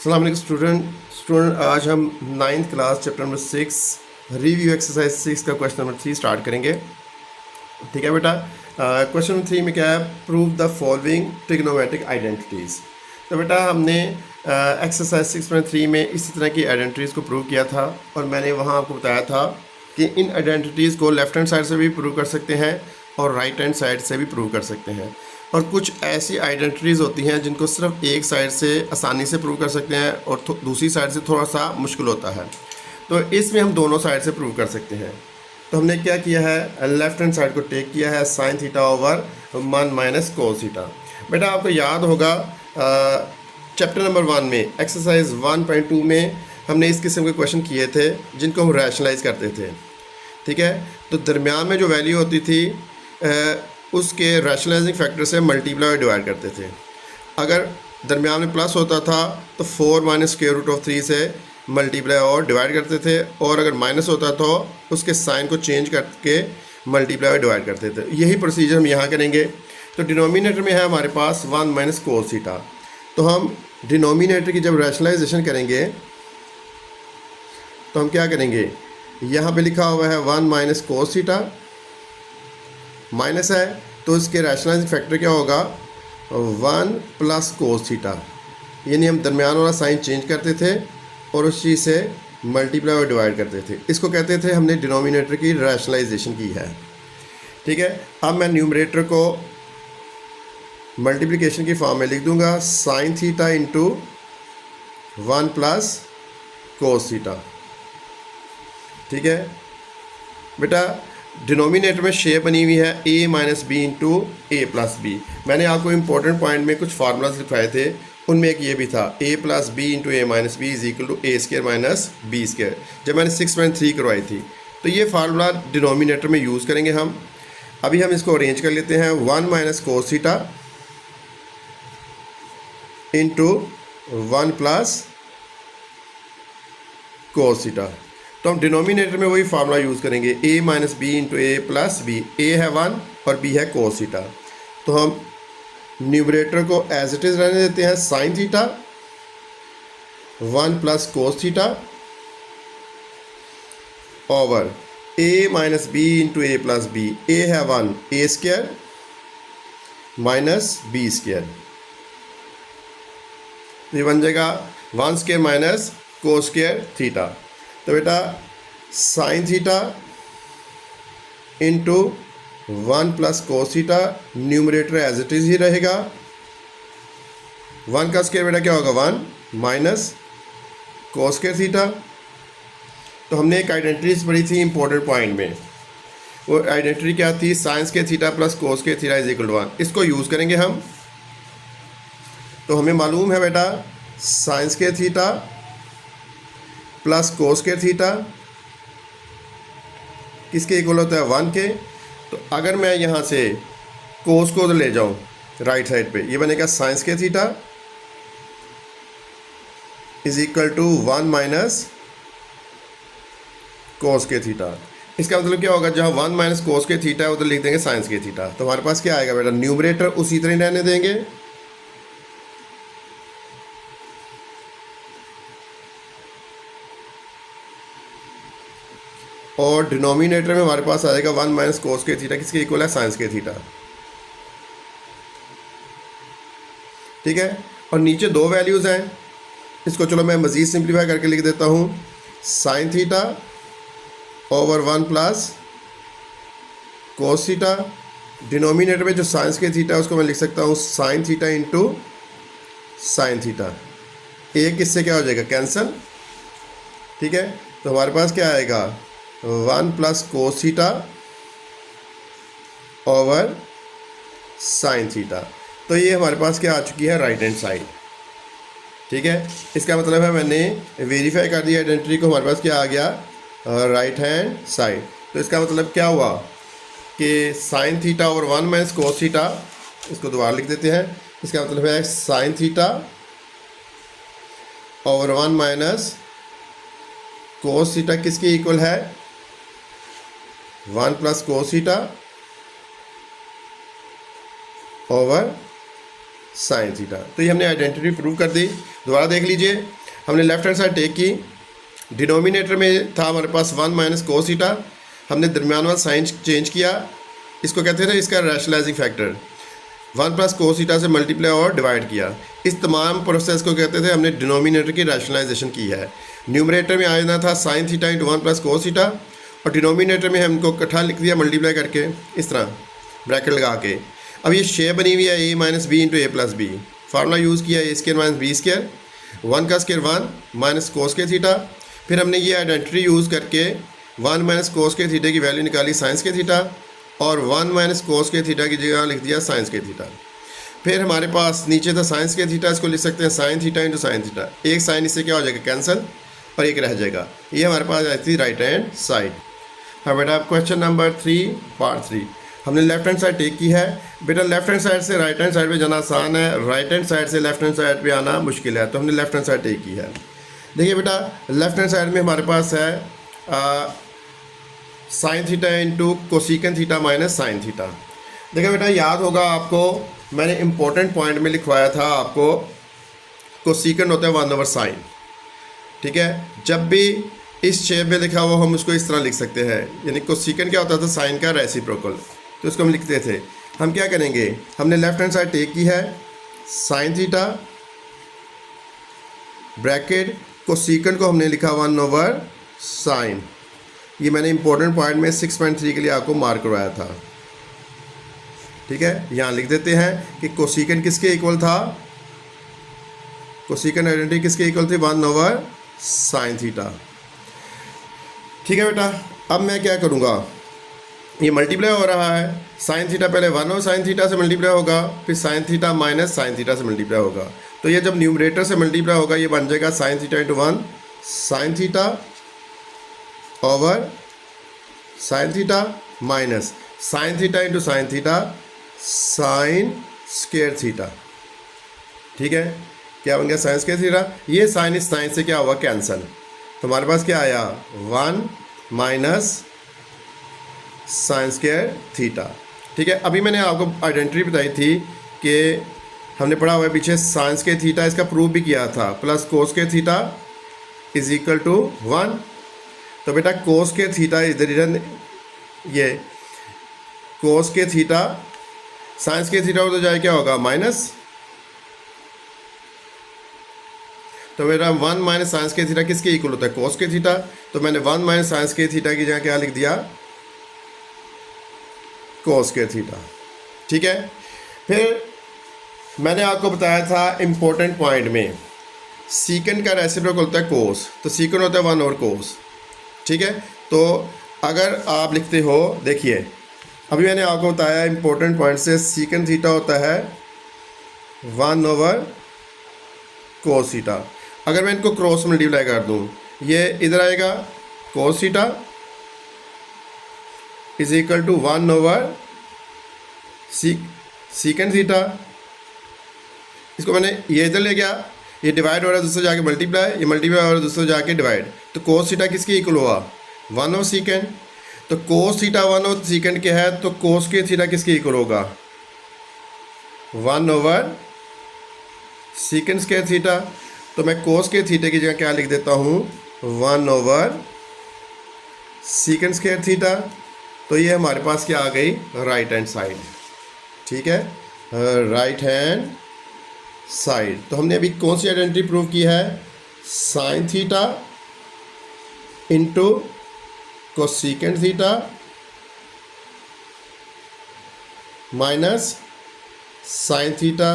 अस्सलाम वालेकुम स्टूडेंट आज हम 9th class chapter number 6 review exercise 6 का क्वेश्चन नंबर 3 स्टार्ट करेंगे। ठीक है बेटा। क्वेश्चन नंबर 3 में क्या है, prove the following trigonometric identities. तो बेटा हमने एक्सरसाइज 6.3 में इसी तरह की आइडेंटिटीज़ को प्रूव किया था और मैंने वहाँ आपको बताया था कि इन आइडेंटिटीज़ को लेफ़्ट हैंड साइड से भी प्रूव कर सकते हैं और राइट हैंड साइड से भी प्रूव कर सकते हैं। और कुछ ऐसी आइडेंटिटीज़ होती हैं जिनको सिर्फ एक साइड से आसानी से प्रूव कर सकते हैं और दूसरी साइड से थोड़ा सा मुश्किल होता है। तो इसमें हम दोनों साइड से प्रूव कर सकते हैं। तो हमने क्या किया है, लेफ्ट हैंड साइड को टेक किया है sine theta over 1 minus cos theta. बेटा आपको याद होगा चैप्टर नंबर 1 में एक्सरसाइज 1.2 में हमने इस किस्म के क्वेश्चन किए थे जिनको हम रैशनलाइज करते थे। ठीक है, तो दरमियान में जो वैल्यू होती थी उसके रैशनलाइजिंग फैक्टर से मल्टीप्लाई और डिवाइड करते थे। अगर दरमियान में प्लस होता था तो 4 माइनस स्क्वायर रूट ऑफ 3 से मल्टीप्लाई और डिवाइड करते थे, और अगर माइनस होता तो उसके साइन को चेंज करके मल्टीप्लाई और डिवाइड करते थे। यही प्रोसीजर हम यहाँ करेंगे। तो डिनोमिनेटर में है हमारे पास 1 माइनस कोस थीटा। तो हम डिनोमिनेटर की जब रैशनलाइजेशन करेंगे तो हम क्या करेंगे, यहाँ पे लिखा हुआ है 1 माइनस कोस थीटा, माइनस है तो इसके रैशनलाइजिंग फैक्टर क्या होगा 1 प्लस कोस थीटा, यानी हम दरमियान वाला साइन चेंज करते थे और उस चीज़ से मल्टीप्लाई और डिवाइड करते थे। इसको कहते थे हमने डिनोमिनेटर की रैशनलाइजेशन की है। ठीक है, अब मैं न्यूमरेटर को मल्टीप्लिकेशन की फॉर्म में लिख दूंगा sign theta into 1 plus cos theta. ठीक है बेटा, डिनोमिनेटर में शेप बनी हुई है a minus B into A plus B. मैंने आपको इंपॉर्टेंट पॉइंट में कुछ फार्मूलाज लिखवाए थे, उनमें एक ये भी था a plus B into A minus B is equal to A square minus B square, जब मैंने 6.3 करवाई थी। तो ये फार्मूला डिनोमिनेटर में यूज़ करेंगे हम। अभी हम इसको अरेंज कर लेते हैं 1 minus cos theta into 1 plus cos theta. तो हम डिनोमिनेटर में वही फार्मूला यूज़ करेंगे a minus B into A plus B. A है 1 और b है कोस थीटा। तो हम न्यूमरेटर को एज इट इज़ रहने देते हैं sine theta 1 plus cos theta over a minus B into A plus B. A है 1, a square minus B square, ये बन जाएगा 1 square minus cos square theta. तो बेटा sine theta into 1 plus cos theta, numerator as it is ही रहेगा। 1 का square बेटा क्या होगा 1 माइनस कोस स्क्वायर थीटा। तो हमने एक आइडेंटिटीज पढ़ी थी इंपॉर्टेंट पॉइंट में, वो आइडेंटिटी क्या थी, sine square theta plus cos square theta is equal to 1। इसको यूज़ करेंगे हम। तो हमें मालूम है बेटा sign square theta plus cos square theta किसके इक्वल होता है 1 के। तो अगर मैं यहाँ से कोस को ले जाऊँ राइट साइड पे, ये बनेगा sine square theta is equal to 1 minus cos square theta. इसका मतलब क्या होगा, जहाँ 1 माइनस कोस स्क्वायर थीटा है उधर लिख देंगे साइन स्क्वायर थीटा। तो हमारे पास क्या आएगा बेटा, न्यूमरेटर उसी तरह रहने देंगे और डिनोमिनेटर में हमारे पास आएगा 1 माइनस कोस स्क्वायर थीटा किसके इक्वल है साइन स्क्वायर थीटा। ठीक है, और नीचे दो वैल्यूज़ हैं, इसको चलो मैं मज़ीद सिंप्लीफाई करके लिख देता हूँ sign theta over 1 plus cos theta. Denominator में जो साइन स्क्वायर थीटा है उसको मैं लिख सकता हूँ sign theta into sine theta. एक इससे क्या हो जाएगा कैंसिल। ठीक है, तो हमारे पास क्या आएगा 1 plus cos theta over sine theta. तो ये हमारे पास क्या आ चुकी है राइट हैंड साइड। ठीक है, इसका मतलब है मैंने वेरीफाई कर दिया आइडेंटिटी को, हमारे पास क्या आ गया राइट हैंड साइड। तो इसका मतलब क्या हुआ कि sign theta over 1 minus cos theta, इसको दोबारा लिख देते हैं। इसका मतलब है sine theta over 1 minus cos theta किसके इक्वल है 1 plus cos theta over sine theta. तो ये हमने आइडेंटिटी प्रूव कर दी दोबारा देख लीजिए, हमने लेफ्ट हैंड साइड टेक की, डिनोमिनेटर में था हमारे पास 1 माइनस कोस थीटा, हमने दरमियान वाला साइन चेंज किया, इसको कहते थे इसका rationalising factor, 1 plus cos theta से मल्टीप्लाई और डिवाइड किया। इस तमाम प्रोसेस को कहते थे हमने डिनोमिनेटर की रैशनलाइजेशन की है। न्यूमरेटर में आ जाना था sign theta into 1 plus cos theta, और डिनोमिनेटर में हमको इकट्ठा लिख दिया मल्टीप्लाई करके इस तरह ब्रैकेट लगा के। अब ये शेप बनी हुई है a minus B into A plus B, formula use किया a square minus B square, 1 का स्क्वायर 1 माइनस कोस के थीटा, फिर हमने ये आइडेंटिटी यूज़ करके 1 माइनस कोस के थीटे की वैल्यू निकाली साइंस के थीटा, और 1 माइनस कोस के थीटा की जगह लिख दिया साइंस के थीटा। फिर हमारे पास नीचे था साइंस के थीटा, इसको लिख सकते हैं sine theta into sine theta, एक साइन इससे क्या हो जाएगा कैंसिल और एक रह जाएगा। ये हमारे पास आई थी राइट हैंड साइड। हाँ बेटा, क्वेश्चन नंबर 3 पार्ट 3 हमने लेफ्ट हैंड साइड टेक की है। बेटा लेफ्ट हैंड साइड से राइट हैंड साइड पे जाना आसान है, राइट हैंड साइड से लेफ्ट हैंड साइड पे आना मुश्किल है, तो हमने लेफ्ट हैंड साइड टेक की है। देखिए बेटा, लेफ्ट हैंड साइड में हमारे पास है sine theta into कोसिकन theta minus sine theta. देखिए बेटा, याद होगा आपको, मैंने इंपॉर्टेंट पॉइंट में लिखवाया था आपको, कोसिकन होता है 1/sin। ठीक है, जब भी इस शेप में लिखा हुआ हम उसको इस तरह लिख सकते हैं, यानी कोसिकन क्या होता था साइन का रेसिप्रोकल, तो इसको हम लिखते थे। हम क्या करेंगे, हमने लेफ्ट हैंड साइड टेक की है, साइन थीटा ब्रैकेट कोसिकन को हमने लिखा 1/sin। ये मैंने इंपॉर्टेंट पॉइंट में 6.3 के लिए आपको मार्क करवाया था। ठीक है, यहाँ लिख देते हैं कि कोसिकन किसके इक्वल था, कोसिकन आइडेंटिटी किसके इक्वल थी 1/sin थीटा। ठीक है बेटा, अब मैं क्या करूँगा, ये मल्टीप्लाई हो रहा है, साइन थीटा पहले 1/sin थीटा से मल्टीप्लाई होगा, फिर sign theta minus sine theta से मल्टीप्लाई होगा, तो ये जब न्यूमरेटर से मल्टीप्लाई होगा ये बन जाएगा sign theta into 1 sign theta over sine theta minus sine theta into sine theta sine square theta. ठीक है, क्या बन गया साइन स्क्वायर थीटा, ये साइन इस साइन से क्या हुआ कैंसल, तो हमारे पास क्या आया 1 माइनस साइन स्क्वायर थीटा। ठीक है, अभी मैंने आपको आइडेंटिटी बताई थी कि हमने पढ़ा हुआ है पीछे साइन स्क्वायर थीटा, इसका प्रूफ भी किया था, plus cos square theta is equal to 1। तो बेटा कोस स्क्वायर थीटा इधर ये cos square theta sine square theta उधर जाए क्या होगा माइनस, तो मेरा 1 माइनस साइंस के थीटा किसके इक्वल होता है कोस के थीटा, तो मैंने 1 माइनस साइंस के थीटा की जगह क्या लिख दिया कोस के थीटा। ठीक है, फिर मैंने आपको बताया था इम्पोर्टेंट पॉइंट में सीकन का रेसिप्रोकल होता है कोस, तो सीकन होता है 1/cos। ठीक है, तो अगर आप लिखते हो, देखिए अभी मैंने आपको बताया इम्पोर्टेंट पॉइंट से सीकन थीटा होता है 1/cos थीटा। अगर मैं इनको क्रॉस मल्टीप्लाई कर दूं, ये इधर आएगा cos theta is equal to 1/सीकन थीटा। इसको मैंने ये इधर ले गया, ये डिवाइड हो रहा है दूसरे जाके मल्टीप्लाई, ये मल्टीप्लाई हो रहा है दूसरे जाके डिवाइड, तो cos थीटा किसके इक्वल हुआ 1/सीकन। तो cos थीटा 1/सीकन के है, तो cos के थीटा किसके इक्वल होगा 1/सीकन स्क्वायर थीटा। तो मैं cos के थीटे की जगह क्या लिख देता हूँ 1/सीकन स्क्वायर थीटा। तो ये हमारे पास क्या आ गई राइट हैंड साइड। ठीक है, राइट हैंड साइड। तो हमने अभी कौन सी आइडेंटिटी प्रूव की है, sine theta into cosecant theta minus sine theta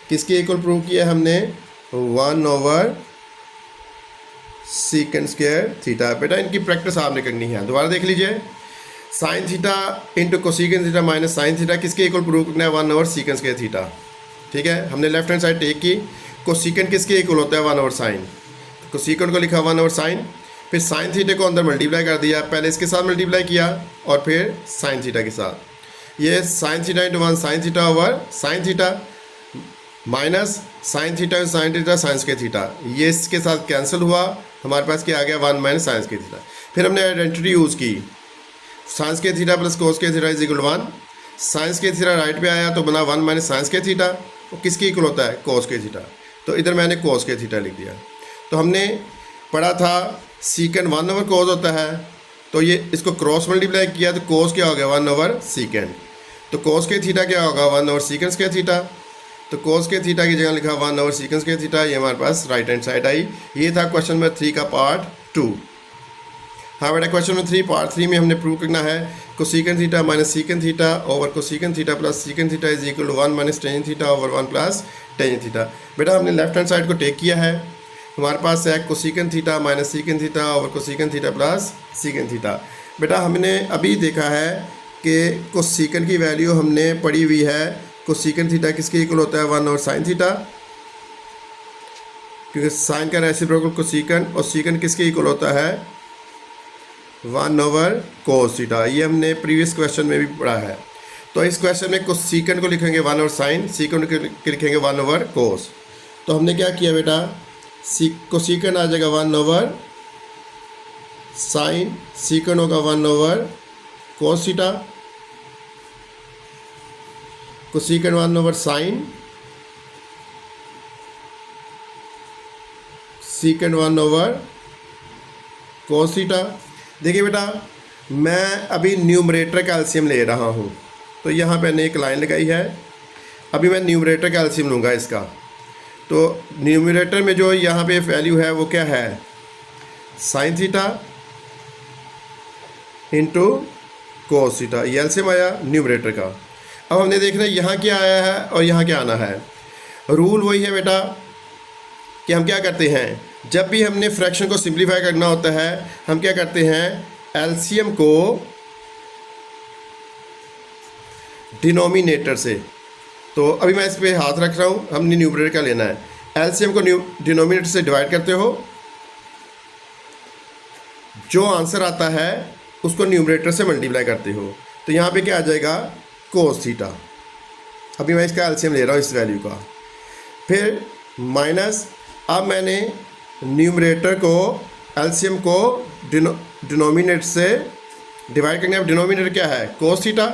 किसके इक्वल प्रूव किया हमने 1/सीकेंट स्क्वायर थीटा। बेटा इनकी प्रैक्टिस आपने करनी है, दोबारा देख लीजिए, sign theta into cosecant theta minus sine theta किसके इक्वल प्रूव करना है 1/सीकेंट स्क्वायर थीटा। ठीक है, हमने लेफ्ट हैंड साइड टेक की, कोसिकेंट किसके इक्वल होता है 1/साइन, कोसिकेंट को लिखा 1/साइन, फिर साइन थीटे को अंदर मल्टीप्लाई कर दिया, पहले इसके साथ मल्टीप्लाई किया और फिर साइन थीटा के साथ, ये sign theta into 1 sign theta over sine theta minus sine theta sine theta science के थीटा, ये इसके साथ कैंसिल हुआ, हमारे पास क्या आ गया 1 माइनस साइंस के थीटा। फिर हमने आइडेंटिटी यूज़ की, साइंस के थीटा प्लस कोस के थीटा इज इक्वल 1, साइंस के थीटा राइट पे आया तो बना 1 माइनस साइंस के थीटा, वो किसके इक्वल होता है कोस के थीटा। तो इधर मैंने कोस के थीटा लिख दिया। तो हमने पढ़ा था सीकेंड 1/cos होता है, तो ये इसको क्रॉस मल्टीप्लाई किया तो कोस क्या हो गया 1/सेकेंड। तो कोस के थीटा क्या होगा 1/सेकेंड के थीटा। तो कोस के थीटा की जगह लिखा 1/सेकेंड के थीटा, ये हमारे पास राइट हैंड साइड आई। ये था क्वेश्चन नंबर 3 का पार्ट 2। हाँ बेटा, क्वेश्चन नंबर 3 पार्ट 3 में हमने प्रूव करना है cosecant theta minus secant theta over cosecant theta plus secant theta is equal to 1 minus tan theta over 1 plus tan theta. बेटा हमने लेफ्ट हैंड साइड को टेक किया है, हमारे पास है cosecant theta minus secant theta over cosecant theta plus secant theta. बेटा हमने अभी देखा है कि कोसेकेंड की वैल्यू हमने पढ़ी हुई है, कोसेकेंड थीटा किसके इक्वल होता है 1 और साइन थीटा, क्योंकि साइन का रेसिप्रोकल कोसेकेंड और सीकेंड किसके इक्वल होता है 1/cos थीटा। ये हमने प्रीवियस क्वेश्चन में भी पढ़ा है। तो इस क्वेश्चन में कोसेकेंड को लिखेंगे 1 और साइन, सीकेंड को लिखेंगे 1/cos। तो हमने क्या किया बेटा, कोसेकेंड आ जाएगा 1/साइन, सीकेंड होगा 1/cos थीटा, कोसेकेंड 1/साइन, सीकेंड 1/cos थीटा। देखिए बेटा मैं अभी न्यूमरेटर का एलसीएम ले रहा हूँ, तो यहाँ पे मैंने एक लाइन लगाई है, अभी मैं न्यूमरेटर का एलसीएम लूँगा इसका। तो न्यूमरेटर में जो यहाँ पे वैल्यू है वो क्या है sine theta into cos theta, ये एलसीएम आया न्यूमरेटर का। अब हमने देखना है यहाँ क्या आया है और यहाँ क्या आना है। रूल वही है बेटा कि हम क्या करते हैं, जब भी हमने फ्रैक्शन को सिंप्लीफाई करना होता है हम क्या करते हैं, एलसीएम को डिनोमिनेटर से, तो अभी मैं इस पर हाथ रख रहा हूँ, हमने न्यूमरेटर का लेना है, एलसीएम को डिनोमिनेटर से डिवाइड करते हो, जो आंसर आता है उसको न्यूमरेटर से मल्टीप्लाई करते हो, तो यहाँ पे क्या आ जाएगा कोस थीटा। अभी मैं इसका एलसीएम ले रहा हूँ इस वैल्यू का, फिर माइनस, अब मैंने न्यूमरेटर को एलसीएम को डिनोमिनेटर से डिवाइड करने, अब डिनोमिनेटर क्या है कोस थीटा,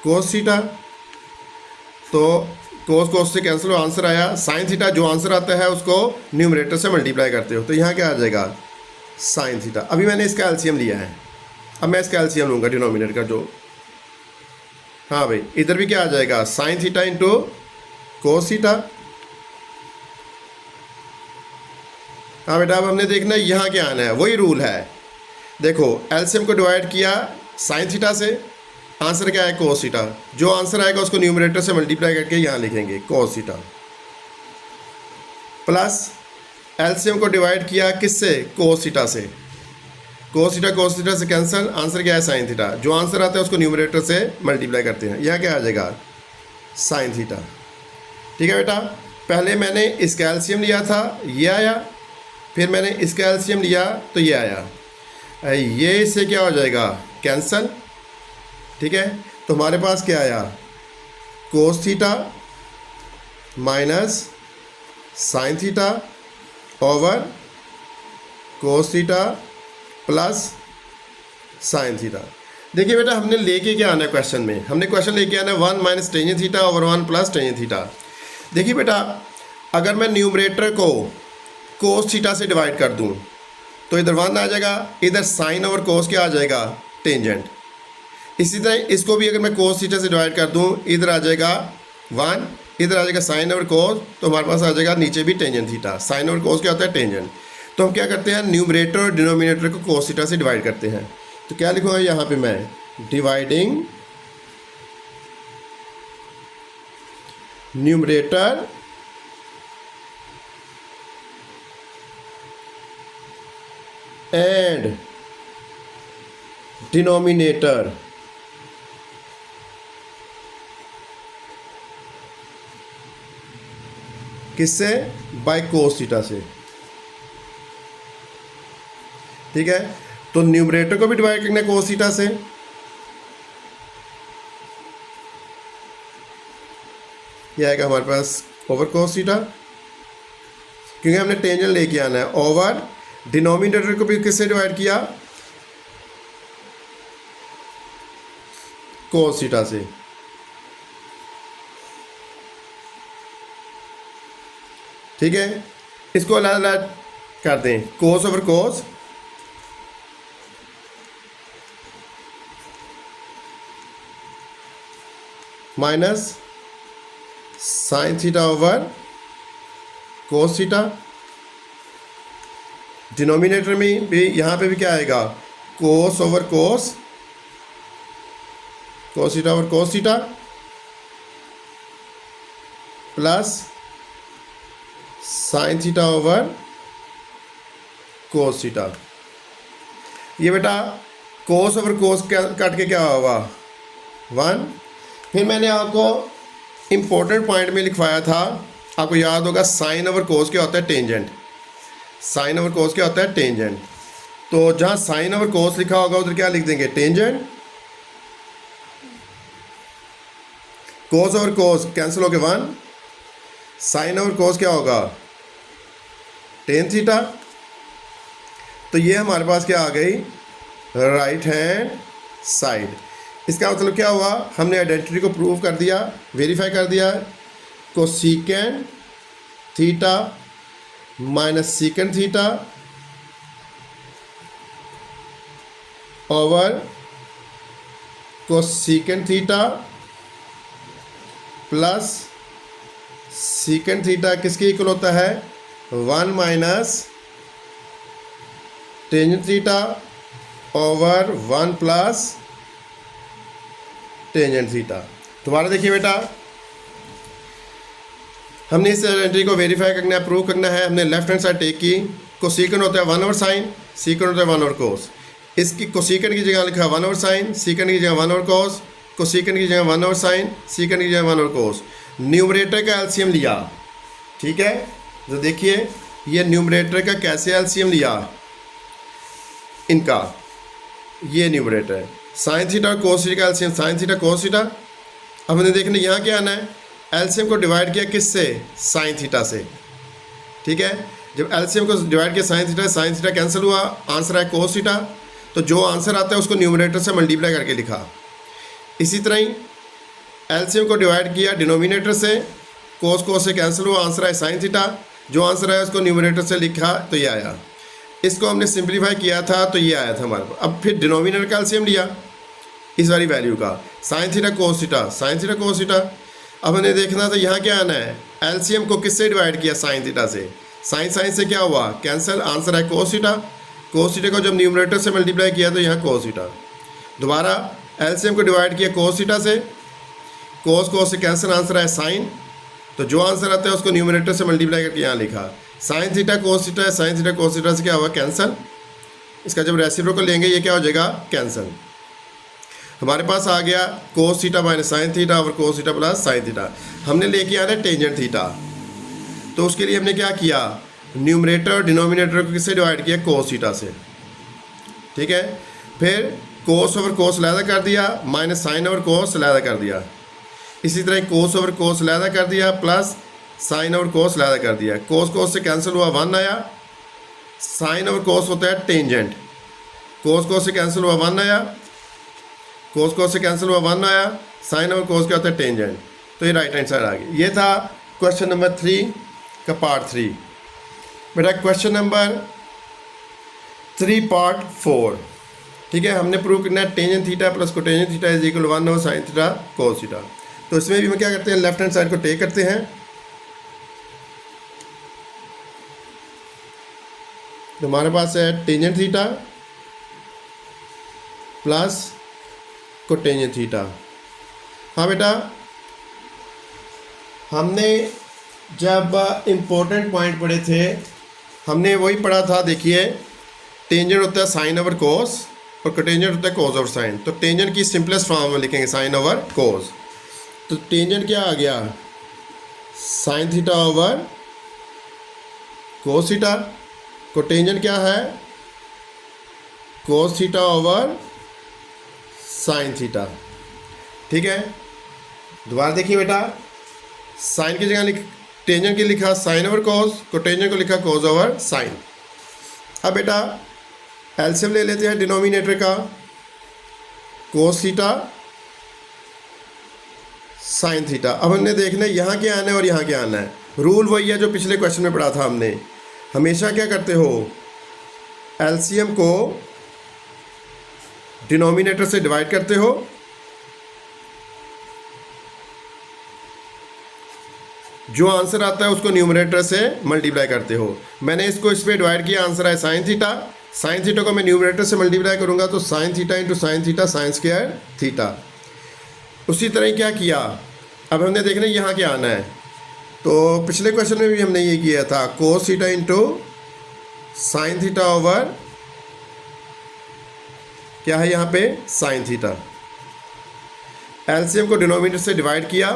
कोस थीटा, तो कोस से कैंसिल हो, आंसर आया साइन थीटा, जो आंसर आता है उसको न्यूमरेटर से मल्टीप्लाई करते हो, तो यहाँ क्या आ जाएगा साइन थीटा। अभी मैंने इसका एलसीएम लिया है, अब मैं इसका एलसीएम लूँगा डिनोमिनेटर का, जो हाँ भाई इधर भी क्या आ जाएगा sign theta into cos theta. हाँ बेटा अब हमने देखना है यहाँ क्या आना है, वही रूल है। देखो एलसीएम को डिवाइड किया साइन थीटा से, आंसर क्या है कोस थीटा, जो आंसर आएगा उसको न्यूमरेटर से मल्टीप्लाई करके यहाँ लिखेंगे कोस थीटा, प्लस एलसीएम को डिवाइड किया किससे कोस थीटा से, कोस थीटा से कैंसिल, आंसर क्या है साइन थीटा, जो आंसर आता है उसको न्यूमरेटर से मल्टीप्लाई करते हैं, यहाँ क्या आ जाएगा साइन थीटा। ठीक है बेटा, पहले मैंने इसका एलसीएम लिया था ये आया, फिर मैंने इसका एलसीएम लिया तो ये आया, ये इससे क्या हो जाएगा कैंसल। ठीक है, तो हमारे पास क्या आया कोस theta minus sine theta over cos theta plus sine theta. देखिए बेटा हमने लेके क्या आना है क्वेश्चन में, हमने क्वेश्चन लेके आना है 1 minus tan theta over 1 plus tan theta. देखिए बेटा अगर मैं न्यूमरेटर को कोस थीटा से डिवाइड कर दूं तो इधर 1 आ जाएगा, इधर साइन ओवर कोस क्या आ जाएगा टेंजेंट। इसी तरह इसको भी अगर मैं कोस थीटा से डिवाइड कर दूं, इधर आ जाएगा 1, इधर आ जाएगा साइन ओवर कोस, तो हमारे पास आ जाएगा नीचे भी टेंजेंट थीटा। साइन ओवर कोस क्या होता है टेंजेंट। तो हम क्या करते हैं न्यूमरेटर और डिनोमिनेटर को कोस थीटा से डिवाइड करते हैं, तो क्या लिखूंगा यहाँ पे मैं डिवाइडिंग न्यूमरेटर एंड डिनोमिनेटर किससे बाय कोस थीटा से। ठीक है, तो न्यूमरेटर को भी डिवाइड करना है कोस थीटा से, यह आएगा हमारे पास ओवर कोस थीटा, क्योंकि हमने टेंजेंट लेके आना है, ओवर डिनोमिनेटर को भी किससे डिवाइड किया कोस थीटा से। ठीक है, इसको अलग अलग कर दें, cos over cos minus sine theta over cos theta. Denominator में भी यहाँ पे भी क्या आएगा, cos over cos, cos theta over cos theta plus sine theta over cos theta. ये बेटा कोस ओवर कोस काट के क्या होगा, 1। फिर मैंने आपको इम्पोर्टेंट पॉइंट में लिखवाया था, आपको याद होगा साइन ओवर कोस क्या होता है, टेंजेंट। साइन ओवर कोस क्या होता है, टेंजेंट। तो जहाँ साइन ओवर कोस लिखा होगा उधर क्या लिख देंगे, टेंजेंट। कोस ओवर कोस कैंसिल हो गए 1, साइन ओवर कोस क्या होगा, टेन थीटा। तो ये हमारे पास क्या आ गई, राइट हैंड साइड। इसका मतलब क्या हुआ, हमने आइडेंटिटी को प्रूव कर दिया, वेरीफाई कर दिया। Cosecant theta minus secant theta over cosecant theta plus secant theta किसके इक्वल होता है, 1 minus tangent theta over 1 plus tangent theta. दोबारा देखिए बेटा, हमने इस आइडेंटिटी को वेरीफाई करना है, प्रूव करना है। हमने लेफ्ट हैंड साइड टेक की, कोसेकेंट होता है 1 ओवर साइन, सेकेंट होता है 1 ओवर कोस। इसकी कोसेकेंट की जगह लिखा 1 ओवर साइन, सेकेंट की जगह 1 ओवर कोस, कोसेकेंट की जगह 1 ओवर साइन, सेकेंड की जगह 1 ओवर कोस। न्यूमरेटर का एलसीएम लिया, ठीक है। तो देखिए ये न्यूमरेटर का कैसे एलसीएम लिया, इनका ये न्यूमरेटर है, साइन थीटा और कोस थीटा का LCM sign theta cos theta. अब हमने देखना यहाँ क्या आना है, एलसीएम को डिवाइड किया किससे, साइन थीटा से, ठीक है। जब एलसीएम को डिवाइड किया साइन थीटा कैंसिल हुआ, आंसर है कोस थीटा। तो जो आंसर आता है उसको न्यूमरेटर से मल्टीप्लाई करके लिखा। इसी तरह ही एलसीएम को डिवाइड किया डिनोमिनेटर से, कोस से कैंसिल हुआ, आंसर है साइन थीटा। जो आंसर है उसको न्यूमरेटर से लिखा तो ये आया। इसको हमने सिंप्लीफाई किया था तो ये आया था हमारे पास। अब फिर डिनोमिनेटर का एलसीएम लिया इस वाली वैल्यू का, sign theta cos theta, sine theta cos theta. अब हमें देखना था यहाँ क्या आना है, एलसीएम को किससे डिवाइड किया, साइन थीटा से। साइन से क्या हुआ, कैंसिल, आंसर है कोस थीटा। कोस थीटा को जब न्यूमरेटर से मल्टीप्लाई किया तो यहाँ कोस थीटा। दोबारा एलसीएम को डिवाइड किया कोस थीटा से, कोस से कैंसिल, आंसर है साइन। तो जो आंसर आता है उसको न्यूमरेटर से मल्टीप्लाई करके यहाँ लिखा, साइन थीटा कोस थीटा है, साइन थीटा कोस थीटा से क्या हुआ, कैंसिल। इसका जब रेसिप्रोकल लेंगे ये क्या हो जाएगा, कैंसिल। हमारे पास आ गया cos theta minus sine theta और cos theta plus sine theta. हमने लेके आना है टेंजेंट थीटा, तो उसके लिए हमने क्या किया, न्यूमरेटर और डिनोमिनेटर को किससे डिवाइड किया, कोस थीटा से, ठीक है। फिर कोस ओवर कोस अलहदा कर दिया, माइनस साइन ओवर कोस अलहदा कर दिया। इसी तरह कोस ओवर कोस अलहदा कर दिया, प्लस साइन ओवर कोस अलहदा कर दिया। कोस से कैंसिल हुआ, 1 आया। साइन ओवर कोस होता है टेंजेंट, कोस से कैंसिल हुआ 1 आया, कोस से कैंसिल हुआ 1 आया। साइन ओवर कोस क्या होता है, टेंजेंट। तो ये राइट हैंड साइड आ गई। ये था क्वेश्चन नंबर 3 का पार्ट 3। बेटा क्वेश्चन नंबर 3 पार्ट 4, ठीक है। हमने प्रूव करना है tangent theta plus cotangent theta is equal 1 over sine theta cos theta. तो इसमें भी हम क्या करते हैं, लेफ्ट हैंड साइड को टेक करते हैं। तो हमारे पास है tangent theta plus cotangent theta. हाँ बेटा, हमने जब इम्पोर्टेंट पॉइंट पढ़े थे हमने वही पढ़ा था। देखिए टेंजेंट होता है साइन ओवर कोस और कोटेंजेंट होता है कोस ओवर साइन। तो टेंजेंट की सिंपलेस्ट फॉर्म में लिखेंगे साइन ओवर कोस। तो टेंजेंट क्या आ गया, sign theta over cos theta. Cotangent क्या है, cos theta over sine theta, ठीक है। दोबारा देखिए बेटा, साइन की जगह टेंजेंट की लिखा साइन ओवर कोस, कोटेंजेंट को लिखा कोस ओवर साइन। अब बेटा एलसीएम ले लेते हैं डिनोमिनेटर का, कोस थीटा साइन थीटा। अब हमने देखना है यहाँ क्या आना है और यहाँ क्या आना है। रूल वही है जो पिछले क्वेश्चन में पढ़ा था हमने। हमेशा क्या करते हो, एलसीएम को डिनोमिनेटर से डिवाइड करते हो, जो आंसर आता है उसको न्यूमरेटर से मल्टीप्लाई करते हो। मैंने इसको इस पर डिवाइड किया, आंसर है साइन थीटा। साइन थीटा को मैं न्यूमरेटर से मल्टीप्लाई करूंगा तो sign theta into sine theta sine square theta. उसी तरह क्या किया, अब हमने देखना यहाँ क्या आना है। तो पिछले क्वेश्चन में भी हमने ये किया था, cos theta into sine theta over क्या है यहाँ पे साइन थीटा। एलसीएम को डिनोमिनेटर से डिवाइड किया,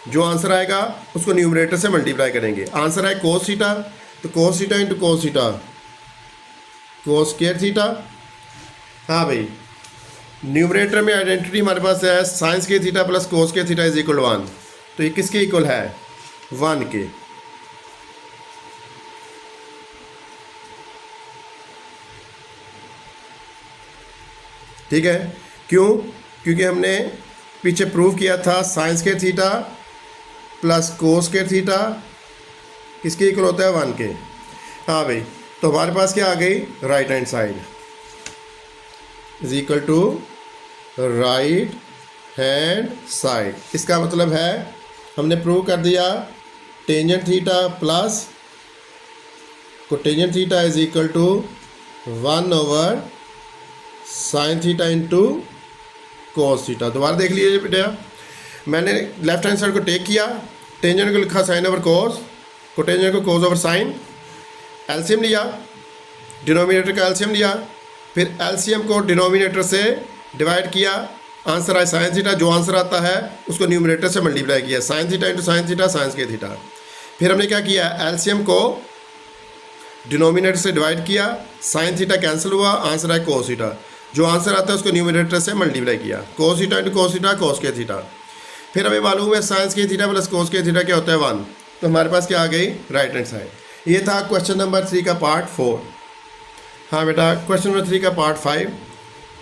जो आंसर आएगा उसको न्यूमरेटर से मल्टीप्लाई करेंगे। आंसर है कोस थीटा, तो cos theta into cos theta cos square theta. हाँ भाई, न्यूमरेटर में आइडेंटिटी हमारे पास है sign square theta plus cos square theta is equal 1। तो ये किसके इक्वल है, 1 के। ठीक है, क्यों, क्योंकि हमने पीछे प्रूव किया था sign square theta plus cos square theta किसके इक्वल होता है, 1 के। हाँ भाई, तो हमारे पास क्या आ गई, right hand side is equal to right hand side. इसका मतलब है हमने प्रूव कर दिया tangent theta plus cotangent theta is equal to 1 over sine theta into cos theta. दोबारा देख लीजिए बेटा, मैंने लेफ्ट हैंड साइड को टेक किया, टेंजेंट को लिखा साइन ओवर कोस, कोटेंजेंट को कोस ओवर साइन, एलसीएम लिया, डिनोमिनेटर का एलसीएम लिया, फिर एलसीएम को डिनोमिनेटर से डिवाइड किया, आंसर आया साइन थीटा। जो आंसर आता है उसको न्यूमरेटर से मल्टीप्लाई किया, sign theta into sine theta sine square theta. फिर हमने क्या किया, एलसीएम को डिनोमिनेटर से डिवाइड किया, साइन थीटा कैंसिल हुआ, आंसर है कोस थीटा। जो आंसर आता है उसको न्यूमरेटर से मल्टीप्लाई किया, कोस theta into cos theta cos square theta. फिर हमें मालूम है sign square theta plus cos square theta क्या होता है, 1। तो हमारे पास क्या आ गई, राइट हैंड साइड। ये था क्वेश्चन नंबर 3 का पार्ट 4। हाँ बेटा, क्वेश्चन नंबर 3 का पार्ट 5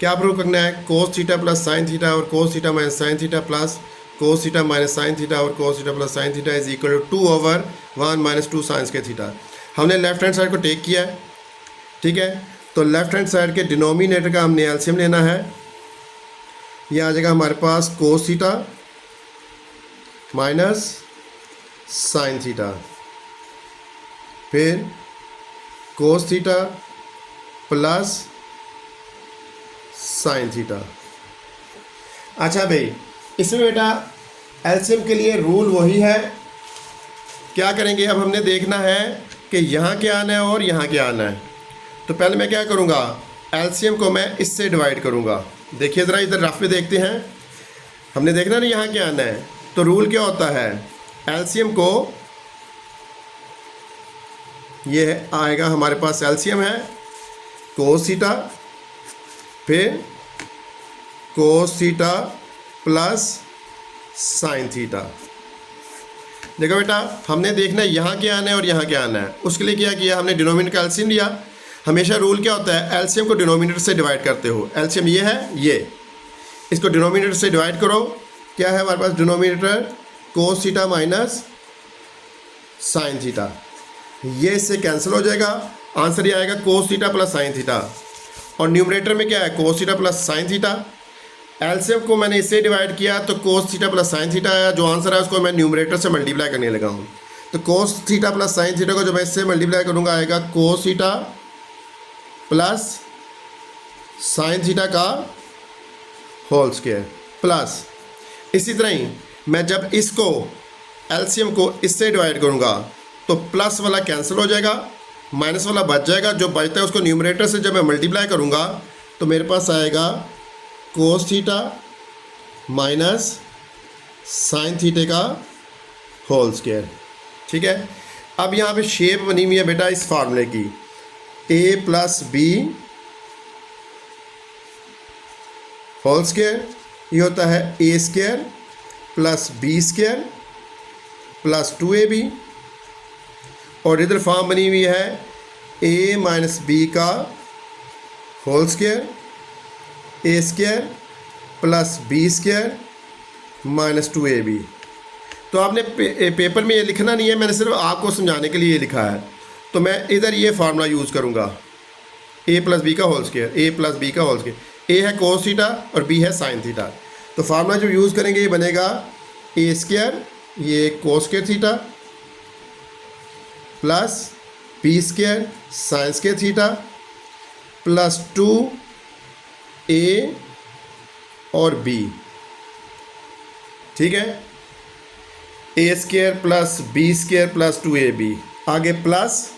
क्या प्रूव करना है, cos theta plus sine theta और cos theta minus sine theta plus cos theta minus sine theta और cos theta plus sine theta is equal to 2 over 1 minus 2 sine square theta. हमने left hand side को take किया है, ठीक है। तो left hand side के denominator का हमने एलसीएम लेना है। ये आ जाएगा हमारे पास cos theta minus sine theta, फिर कोस थीटा प्लस साइन थीटा। अच्छा भाई, इसमें बेटा एलसीएम के लिए रूल वही है। क्या करेंगे, अब हमने देखना है कि यहाँ क्या आना है और यहाँ क्या आना है। तो पहले मैं क्या करूँगा, एलसीएम को मैं इससे डिवाइड करूँगा। देखिए ज़रा इधर रफ में देखते हैं, हमने देखना ना यहाँ क्या आना है। तो रूल क्या होता है, एलसीएम को, ये आएगा हमारे पास एलसीएम है कोस थीटा, फिर कोस थीटा प्लस साइन थीटा। देखो बेटा, हमने देखना है यहाँ क्या आना है और यहाँ क्या आना है। उसके लिए क्या किया, हमने डिनोमिनेटर का एलसीएम लिया। हमेशा रूल क्या होता है, एलसीएम को डिनोमिनेटर से डिवाइड करते हो। एलसीएम ये है, ये, इसको डिनोमिनेटर से डिवाइड करो। क्या है हमारे पास denominator, cos theta minus sine theta. ये इससे कैंसिल हो जाएगा, आंसर ये आएगा cos theta plus sine theta. और न्यूमरेटर में क्या है, cos theta plus sine theta. LCM को मैंने इससे डिवाइड किया तो cos theta plus sine theta आया। जो आंसर है उसको मैं न्यूमरेटर से मल्टीप्लाई करने लगा हूँ। तो cos theta plus sine theta को जब मैं इससे मल्टीप्लाई करूँगा आएगा cos theta plus sine theta का होल स्क्वायर प्लस। इसी तरह ही मैं जब इसको एलसीएम को इससे डिवाइड करूँगा तो प्लस वाला कैंसिल हो जाएगा, माइनस वाला बच जाएगा। जो बचता है उसको न्यूमरेटर से जब मैं मल्टीप्लाई करूँगा तो मेरे पास आएगा कोस थीटा माइनस साइन थीटे का होल स्क्वायर। ठीक है, अब यहाँ पे शेप बनी हुई है बेटा इस फार्मूले की, a plus b whole square, ये होता है a square plus B square plus 2ab। और इधर फॉर्म बनी हुई है ए माइनस बी का whole square, a square plus B square minus 2ab। तो आपने पेपर में ये लिखना नहीं है, मैंने सिर्फ आपको समझाने के लिए ये लिखा है। तो मैं इधर ये फार्मूला यूज़ करूँगा, a प्लस बी का whole square, a plus B का होल स्क्वायर। a है कोस थीटा और b है साइन थीटा। तो फार्मूला जो यूज़ करेंगे ये बनेगा a स्क्वायर, ये cos square theta, plus b square sine square theta, plus 2a और b। ठीक है, a square plus b square plus 2ab, आगे प्लस,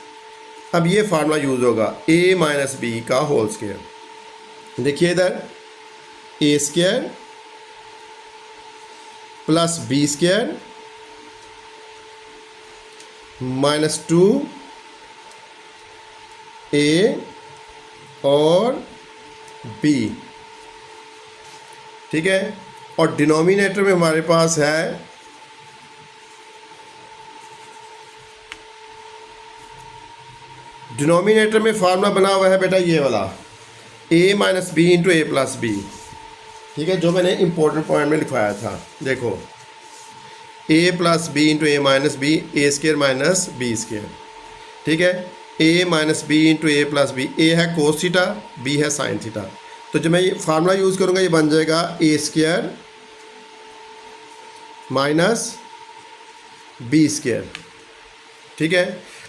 अब ये फार्मूला यूज़ होगा a माइनस बी का होल स्क्वायर। देखिए इधर a square plus B square minus 2a और b। ठीक है, और डिनोमिनेटर में हमारे पास है डिनोमिनेटर में फार्मूला बना हुआ है बेटा ये वाला a minus B into A plus B. ठीक है, जो मैंने इंपॉर्टेंट पॉइंट में लिखवाया था, देखो a plus B into A minus B, A square minus B square. ठीक है, a minus B into A plus B, a है कोस थीटा, b है साइन थीटा। तो जब मैं ये फार्मूला यूज़ करूँगा ये बन जाएगा a square minus B square. ठीक है,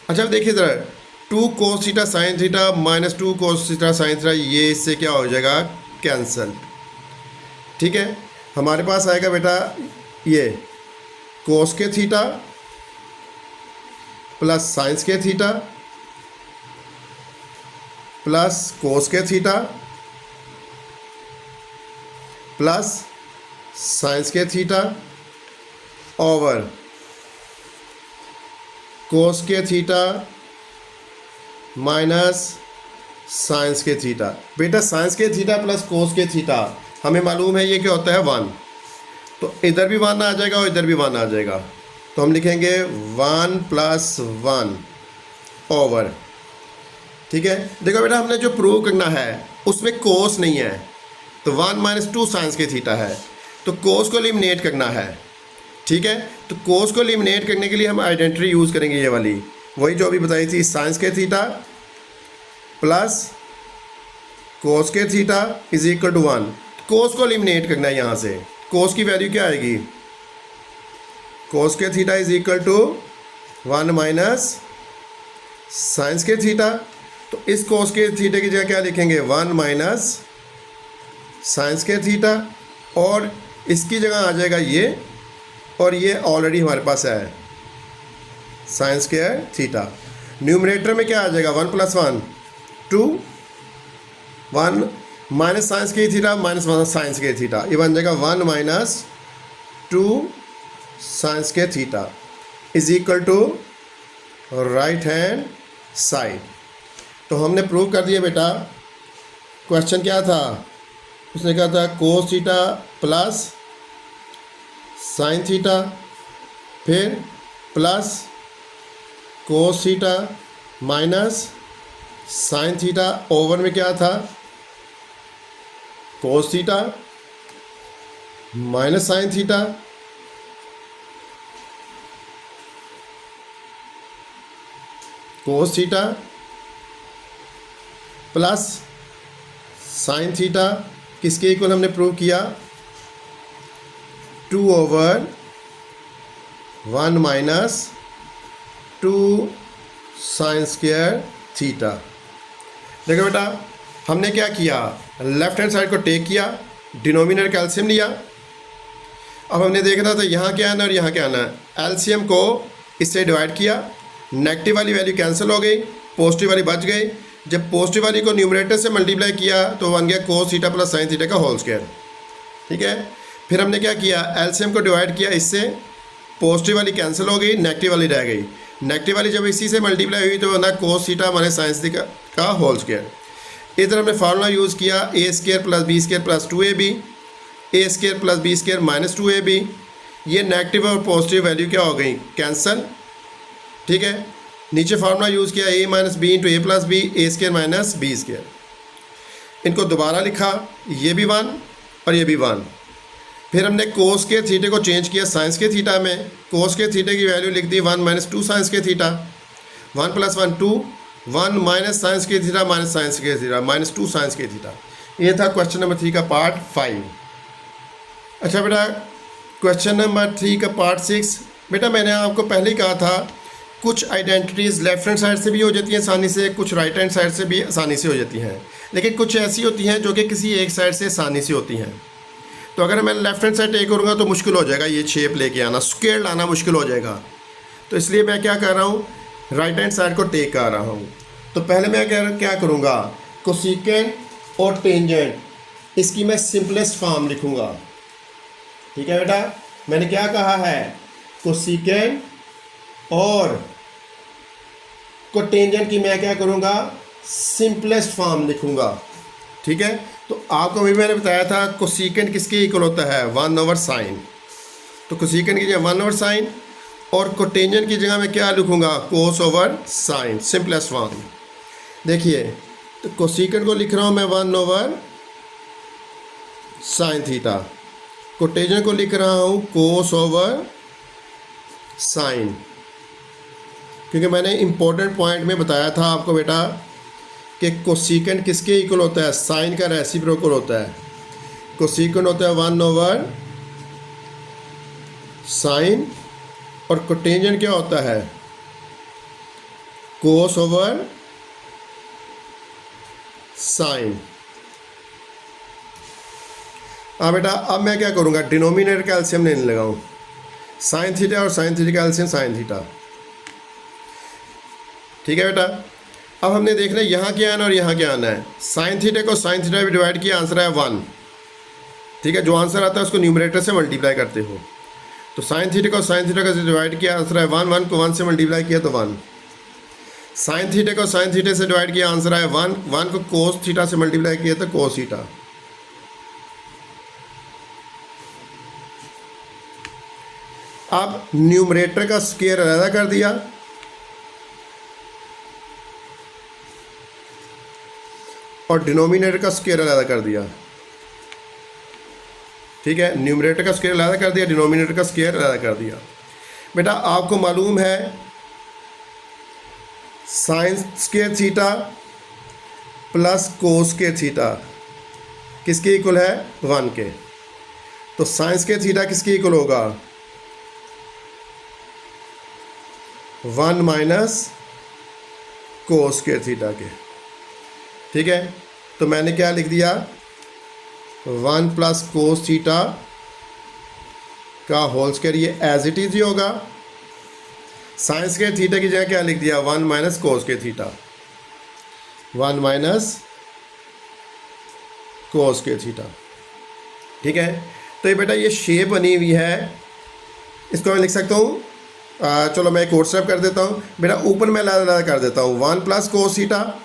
अच्छा देखिए ज़रा, 2 cos theta sine theta minus 2 cos theta sine theta, ये इससे क्या हो जाएगा, कैंसल। ठीक है, हमारे पास आएगा बेटा ये कोस के थीटा प्लस साइंस के थीटा प्लस कोस के थीटा प्लस साइंस के थीटा ओवर कोस के थीटा माइनस साइंस के थीटा। बेटा साइंस के थीटा प्लस कोस के थीटा हमें मालूम है ये क्या होता है, 1। तो इधर भी 1 आ जाएगा और इधर भी 1 आ जाएगा, तो हम लिखेंगे 1 प्लस 1 ओवर। ठीक है, देखो बेटा हमने जो प्रूव करना है उसमें कोस नहीं है, तो 1 माइनस 2 साइंस के थीटा है, तो कोस को एलिमिनेट करना है। ठीक है, तो कोस को एलिमिनेट करने के लिए हम आइडेंटिटी यूज़ करेंगे ये वाली, वही जो अभी बताई थी, साइंस के थीटा प्लस कोस के थीटा इज इक्वल टू 1। कोस को एलिमिनेट करना है यहाँ से, कोस की वैल्यू क्या आएगी, कोस के theta is equal to 1 minus science के थीटा। तो इस कोस के थीटा की जगह क्या लिखेंगे, 1 माइनस साइंस के थीटा, और इसकी जगह आ जाएगा ये, और ये ऑलरेडी हमारे पास है साइंस स्क्वायर थीटा। न्यूमरेटर में क्या आ जाएगा, 1 प्लस 1 2, 1 माइनस साइंस के थीटा माइनस 1 साइंस के थीटा, ये बन जाएगा 1 माइनस 2 साइंस के theta is equal to right hand side. तो हमने प्रूव कर दिया बेटा। क्वेश्चन क्या था, उसने कहा था cos theta plus sine theta, फिर plus cos theta minus sine theta, over में क्या था, cos theta minus sine theta, cos theta plus sine theta, किसके इक्वल हमने प्रूव किया, 2 over 1 minus 2 sine square theta. देखो बेटा हमने क्या किया, लेफ्ट हैंड साइड को टेक किया, डिनोमिनेटर का एलसीएम लिया। अब हमने देखना था यहाँ क्या आना और यहाँ क्या आना, एलसीएम को इससे डिवाइड किया, नेगेटिव वाली वैल्यू कैंसिल हो गई, पॉजिटिव वाली बच गई। जब पॉजिटिव वाली को न्यूमरेटर से मल्टीप्लाई किया तो बन गया cos theta plus sine theta का होल स्क्वायर। ठीक है, फिर हमने क्या किया, एलसीएम को डिवाइड किया, इससे पॉजिटिव वाली कैंसिल हो गई, नेगेटिव वाली रह गई। नेगेटिव वाली जब इसी से मल्टीप्लाई हुई तो बना cos theta minus sine theta का होल स्क्वायर। इधर हमने फार्मूला यूज़ किया, a square plus B square plus 2ab, a square plus B square minus 2ab। ये नेगेटिव और पॉजिटिव वैल्यू क्या हो गई, कैंसल। ठीक है, नीचे फार्मूला यूज़ किया, a minus B into A plus B, A square minus B square. इनको दोबारा लिखा, ये भी 1 और ये भी 1। फिर हमने कोस के थीटे को चेंज किया साइंस के थीटा में, कोस के थीटे की वैल्यू लिख दी 1 माइनस 2 साइंस के थीटा, 1 प्लस 1 2, 1 माइनस साइंस के थीटा माइनस साइंस के थीटा माइनस 2 साइंस के थीटा। ये था क्वेश्चन नंबर 3 का पार्ट 5। अच्छा बेटा क्वेश्चन नंबर 3 का पार्ट 6, बेटा मैंने आपको पहले ही कहा था कुछ आइडेंटिटीज़ लेफ्ट हैंड साइड से भी हो जाती हैं आसानी से, कुछ राइट हैंड साइड से भी आसानी से हो जाती हैं, लेकिन कुछ ऐसी होती हैं जो कि किसी एक साइड से आसानी से होती हैं। तो अगर मैं लेफ्ट हैंड साइड टेक करूँगा तो मुश्किल हो जाएगा, ये शेप लेके आना, स्क्वायर लाना मुश्किल हो जाएगा। तो इसलिए मैं क्या कर रहा हूँ, राइट हैंड साइड को टेक कर रहा हूँ। तो पहले मैं क्या करूँगा, कोसेकेंट और टेंजेंट, इसकी मैं सिंपलेस्ट फॉर्म लिखूँगा। ठीक है बेटा, मैंने क्या कहा है, कोसेकेंट और कोटेंजेंट की मैं क्या करूँगा, सिंपलेस्ट फॉर्म लिखूँगा। ठीक है, तो आपको अभी मैंने बताया था कोसेकेंट किसके इक्वल होता है, 1/sin। तो कोसेकेंट की जगह 1/sin और कोटेंजेंट की जगह मैं क्या लिखूँगा, cos/sin, सिंपलेस्ट फॉर्म। देखिए तो कोसेकेंट को लिख रहा हूँ मैं 1/sin थीटा, कोटेंजेंट को लिख रहा हूँ cos/sin, क्योंकि मैंने इंपॉर्टेंट पॉइंट में बताया था आपको बेटा कि कोसेकेंट किसके इक्वल होता है, साइन का रेसिप्रोकल होता है। कोसेकेंट होता है 1/sin और कोटेंजेंट क्या होता है, cos/sin। हाँ बेटा, अब मैं क्या करूँगा, डिनोमिनेटर का एलसीएम लेने लगा हूँ, साइन थीटा और साइन थीटा का एलसीएम साइन थीटा। ठीक है बेटा, अब हमने देखना है यहाँ क्या आना और यहाँ क्या आना है। साइन थीटा को साइन थीटा भी डिवाइड किया, आंसर है 1। ठीक है, जो आंसर आता है उसको न्यूमरेटर से मल्टीप्लाई करते हो। तो साइन थीटा को साइन थीटा का डिवाइड किया, आंसर है 1, 1 को 1 से मल्टीप्लाई किया तो 1। साइन थीटा को साइन थीटा से डिवाइड किया, आंसर है 1, 1 को कोस थीटा से मल्टीप्लाई किया तो कोस थीटा। अब न्यूमरेटर का स्क्वायर अलग कर दिया और डिनोमिनेटर का स्क्वायर अलग कर दिया। ठीक है, न्यूमरेटर का स्क्वायर अलग कर दिया, डिनोमिनेटर का स्क्वायर अलग कर दिया। बेटा आपको मालूम है sign square theta plus cos square theta किसके इक्वल है, 1 के। तो साइन स्क्वायर थीटा किसके इक्वल होगा, 1 माइनस कोस स्क्वायर थीटा के। ठीक है, तो मैंने क्या लिख दिया, 1 प्लस कोस थीटा का होल स्क्वायर, ये एज इट इज ही होगा। साइन स्क्वायर थीटा की जगह क्या लिख दिया, 1 minus cos square theta, 1 minus cos square theta. ठीक है, तो ये बेटा ये शेप बनी हुई है, इसको मैं लिख सकता हूँ, चलो मैं एक और स्टेप कर देता हूँ बेटा, ऊपर मैं अलग कर देता हूँ, 1 प्लस कोस थीटा,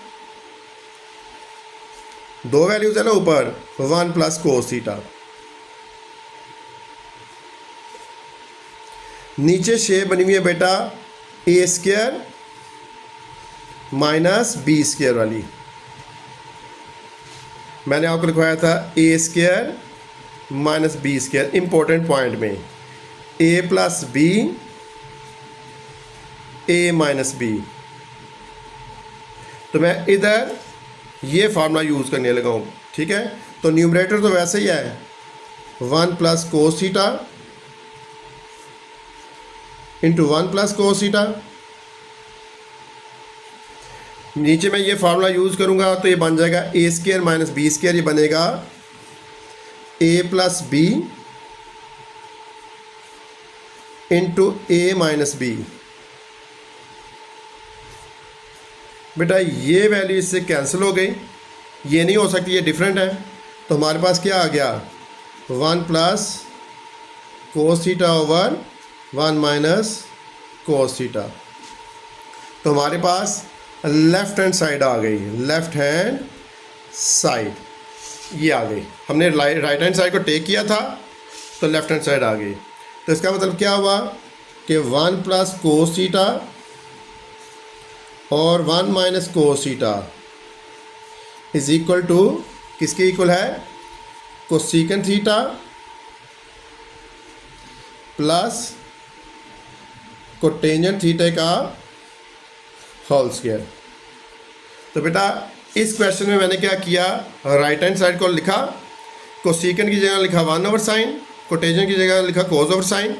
दो वैल्यूज है ना ऊपर, 1 प्लस कोस थीटा। नीचे शेप बनी हुई है बेटा a square minus B square वाली, मैंने आपको लिखवाया था a square minus B square, important point में a plus B, a minus b. तो मैं इधर ये फार्मूला यूज़ करने लगा हूँ। ठीक है, तो न्यूमरेटर तो वैसे ही है 1 plus cos theta into 1 plus cos theta, नीचे मैं ये फार्मूला यूज़ करूँगा तो ये बन जाएगा ए स्क्वायर माइनस बी स्क्वायर, ये बनेगा ए plus B into A minus B. बेटा ये वैल्यू इससे कैंसिल हो गई, ये नहीं हो सकती, ये डिफरेंट है। तो हमारे पास क्या आ गया, 1 plus cos theta over 1 minus cos theta. तो हमारे पास लेफ्ट हैंड साइड आ गई, लेफ्ट हैंड साइड ये आ गई। हमने राइट हैंड साइड को टेक किया था तो लेफ्ट हैंड साइड आ गई। तो इसका मतलब क्या हुआ कि 1 प्लस कोस थीटा और 1 minus cos theta is equal to किसके इक्वल है, cosecant theta plus cotangent theta का होल स्क्वायर। तो बेटा इस क्वेश्चन में मैंने क्या किया, राइट हैंड साइड को लिखा, कोसेकेंट की जगह लिखा 1/sin, कोटेंजेंट की जगह लिखा cos/sin।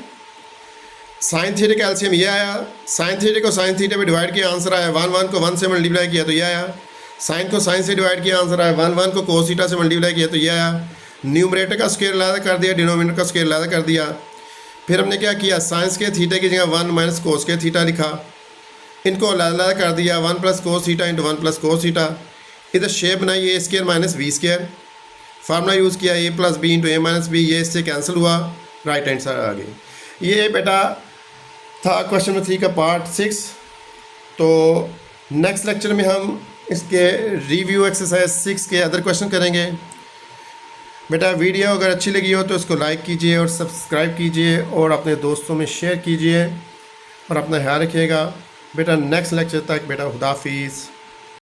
साइन थीटा का एलसीएम ये आया, साइन थीटा को साइन थीटा पे डिवाइड किया, आंसर आया 1 को 1 से मल्टीप्लाई किया तो ये आया, साइन को साइन से डिवाइड किया, आंसर आया 1 को cos थीटा से मल्टीप्लाई किया तो ये आया। न्यूमरेटर का स्क्वायर अलग कर दिया, डिनोमिनेटर का स्क्वायर अलग कर दिया। फिर हमने क्या किया, साइंस के थीटा की जगह 1 - cos के थीटा लिखा, इनको अलग कर दिया, 1 + cos theta into 1 + cos theta. इधर शेप बनाई a² - b², फार्मूला यूज़ किया a + b into a - b, ये इससे कैंसिल हुआ, राइट हैंड साइड आ गई। ये बेटा था क्वेश्चन नंबर 3 का पार्ट 6। तो नेक्स्ट लेक्चर में हम इसके रिव्यू एक्सरसाइज 6 के अदर क्वेश्चन करेंगे। बेटा वीडियो अगर अच्छी लगी हो तो इसको लाइक कीजिए और सब्सक्राइब कीजिए और अपने दोस्तों में शेयर कीजिए और अपना ख्याल रखिएगा। बेटा नेक्स्ट लेक्चर तक बेटा खुदा हाफिज़।